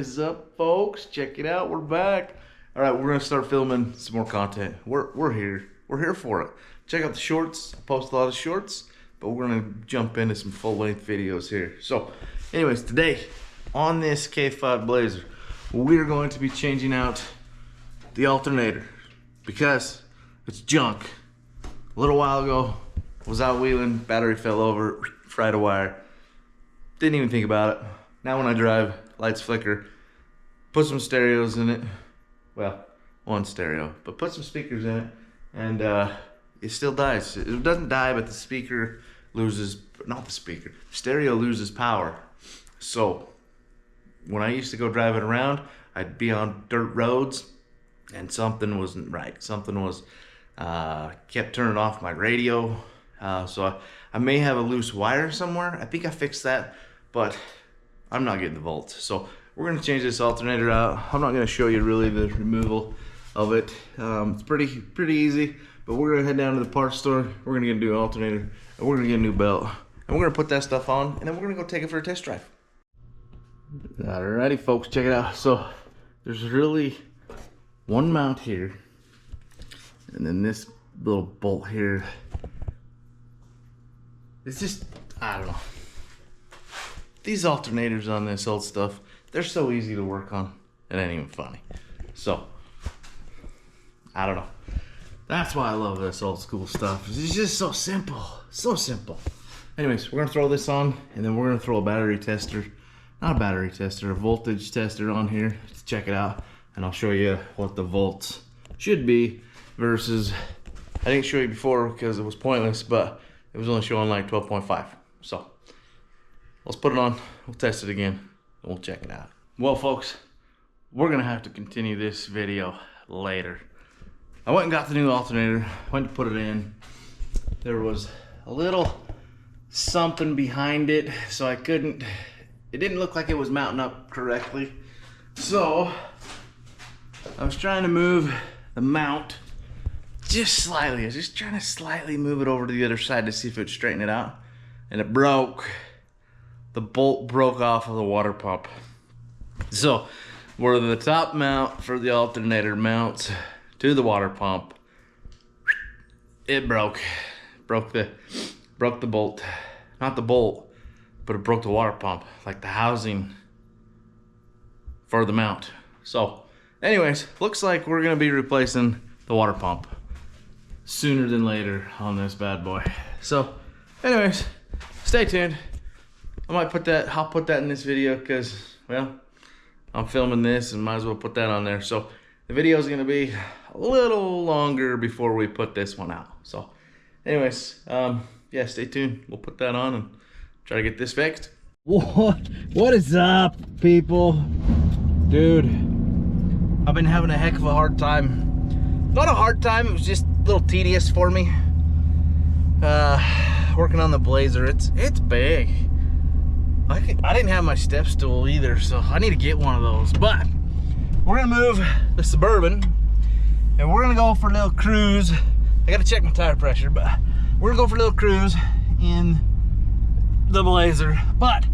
is up, folks? Check it out, we're back. All right, we're gonna start filming some more content. We're here for it. Check out the shorts. I post a lot of shorts, but we're gonna jump into some full-length videos here. So anyways, today on this K5 Blazer, we're going to be changing out the alternator because it's junk. A little while ago, was out wheeling, battery fell over, fried a wire. Didn't even think about it. Now when I drive, lights flicker. Put some stereos in it. Well, one stereo, but put some speakers in it, and it still dies. It doesn't die, but the speaker loses, not the speaker, stereo loses power. So when I used to go driving around, I'd be on dirt roads and something wasn't right. Something was, kept turning off my radio. So I may have a loose wire somewhere. I think I fixed that, but I'm not getting the volts. So we're gonna change this alternator out. I'm not gonna show you really the removal of it. It's pretty easy, but we're gonna head down to the parts store. We're gonna get a new alternator, and we're gonna get a new belt, and we're gonna put that stuff on, and then we're gonna go take it for a test drive. Alrighty, folks, check it out. So there's really one mount here, and then this little bolt here. It's just, I don't know. These alternators on this old stuff, they're so easy to work on. It ain't even funny. So, I don't know. That's why I love this old school stuff. It's just so simple. So simple. Anyways, we're gonna throw this on, and then we're gonna throw a battery tester. Not a battery tester, a voltage tester on here to check it out. And I'll show you what the volts should be versus, I didn't show you before because it was pointless, but it was only showing like 12.5. So let's put it on, we'll test it again, and we'll check it out. Well, folks, we're gonna have to continue this video later. I went and got the new alternator, went to put it in. There was a little something behind it, so I couldn't, it didn't look like it was mounting up correctly. So I was trying to move the mount just slightly. I was just trying to slightly move it over to the other side to see if it would straighten it out. And it broke. The bolt broke off of the water pump. So where the top mount for the alternator mounts to the water pump, it broke. Broke the bolt. Not the bolt, but it broke the water pump, like the housing for the mount. So anyways, looks like we're gonna be replacing the water pump sooner than later on this bad boy. So anyways, stay tuned. I'll put that in this video because, well, I'm filming this and might as well put that on there. So the video is gonna be a little longer before we put this one out. So anyways, yeah, stay tuned. We'll put that on and try to get this fixed. What is up, people? Dude, I've been having a heck of a hard time. Not a hard time, it was just a little tedious for me. Working on the Blazer, it's big. I didn't have my step stool either, so I need to get one of those. But we're gonna move the Suburban, and we're gonna go for a little cruise. I gotta check my tire pressure, but we're gonna go for a little cruise in the Blazer. But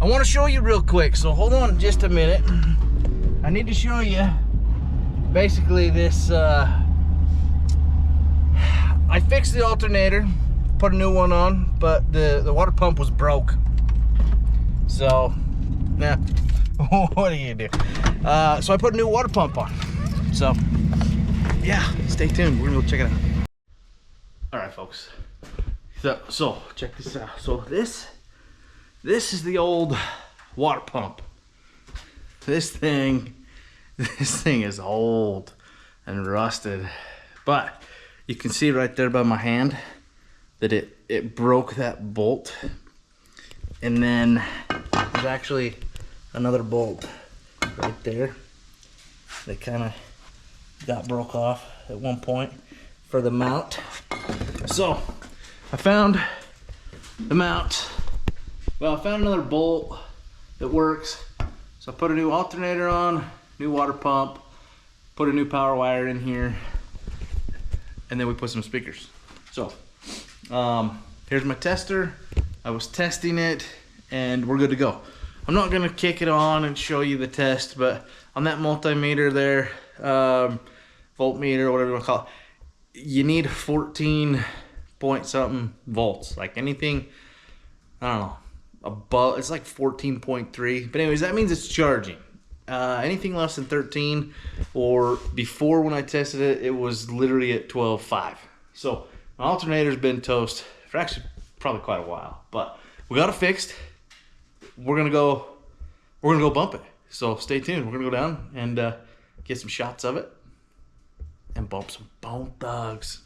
I wanna show you real quick, so hold on just a minute. I need to show you basically this, I fixed the alternator, put a new one on, but the water pump was broke. So, nah, what do you do? So I put a new water pump on. So, yeah, stay tuned, we're gonna go check it out. All right, folks, so check this out. So this is the old water pump. This thing is old and rusted, but you can see right there by my hand that it broke that bolt, and then there's actually another bolt right there that kind of got broke off at one point for the mount. So I found the mount. Well, I found another bolt that works. So I put a new alternator on, new water pump, put a new power wire in here, and then we put some speakers. So here's my tester. I was testing it and we're good to go. I'm not gonna kick it on and show you the test, but on that multimeter there, voltmeter, whatever you want to call it, you need 14 point something volts. Like anything, I don't know, above, it's like 14.3. But anyways, that means it's charging. Anything less than 13, or before when I tested it, it was literally at 12.5. So my alternator's been toast for actually probably quite a while, but we got it fixed. We're gonna go bump it. So stay tuned. We're gonna go down and get some shots of it and bump some Bone Thugs.